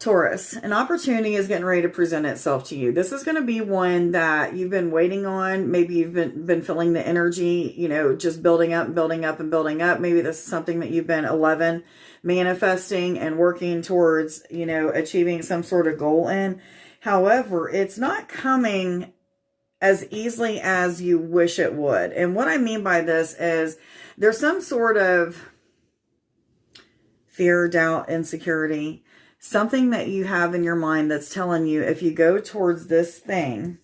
Taurus, an opportunity is getting ready to present itself to you. This is going to be one that you've been waiting on. Maybe you've been feeling the energy, just building up and building up and building up. Maybe this is something that you've been 11 manifesting and working towards, achieving some sort of goal in. However, it's not coming as easily as you wish it would. And what I mean by this is there's some sort of fear, doubt, insecurity, something that you have in your mind that's telling you if you go towards this thing,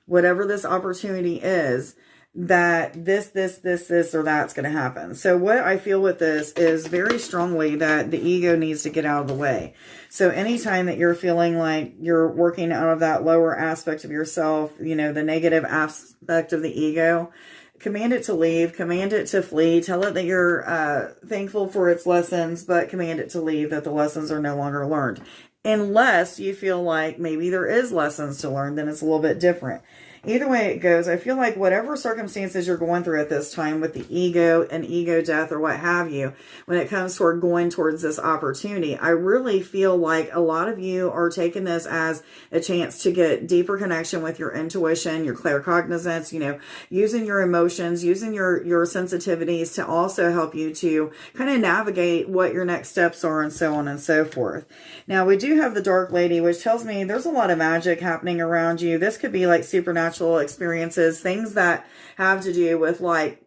whatever this opportunity is, that this, or that's going to happen. So what I feel with this is very strongly that the ego needs to get out of the way. So anytime that you're feeling like you're working out of that lower aspect of yourself, the negative aspect of the ego, command it to leave, command it to flee, tell it that you're thankful for its lessons, but command it to leave, that the lessons are no longer learned. Unless you feel like maybe there is lessons to learn, then it's a little bit different. Either way it goes, I feel like whatever circumstances you're going through at this time with the ego and ego death or what have you, when it comes toward going towards this opportunity, I really feel like a lot of you are taking this as a chance to get deeper connection with your intuition, your claircognizance, using your emotions, using your sensitivities to also help you to kind of navigate what your next steps are and so on and so forth. Now, we do have the Dark Lady, which tells me there's a lot of magic happening around you. This could be like supernatural experiences, things that have to do with like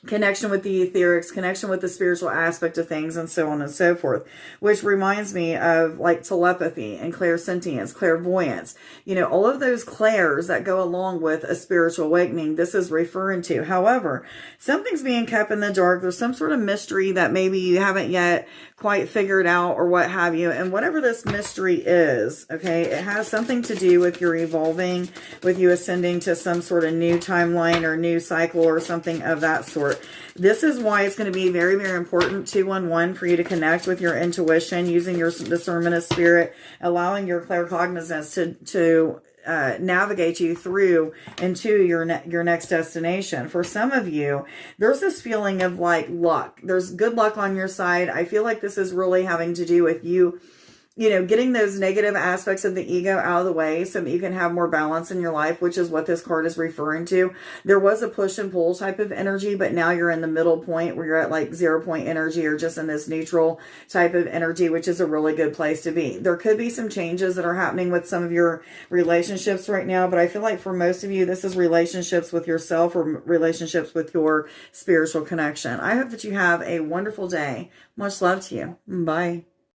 connection with the etherics, connection with the spiritual aspect of things, and so on and so forth, which reminds me of like telepathy and clairsentience, clairvoyance, all of those clairs that go along with a spiritual awakening, this is referring to. However, something's being kept in the dark. There's some sort of mystery that maybe you haven't yet quite figured out or what have you. And whatever this mystery is, okay, it has something to do with your evolving, with you ascending to some sort of new timeline or new cycle or something of that sort. This is why it's going to be very, very important, 211, for you to connect with your intuition, using your discernment of spirit, allowing your claircognizance to navigate you through into your next destination. For some of you, there's this feeling of like luck. There's good luck on your side. I feel like this is really having to do with you, getting those negative aspects of the ego out of the way so that you can have more balance in your life, which is what this card is referring to. There was a push and pull type of energy, but now you're in the middle point where you're at like 0 point energy or just in this neutral type of energy, which is a really good place to be. There could be some changes that are happening with some of your relationships right now, but I feel like for most of you, this is relationships with yourself or relationships with your spiritual connection. I hope that you have a wonderful day. Much love to you. Bye.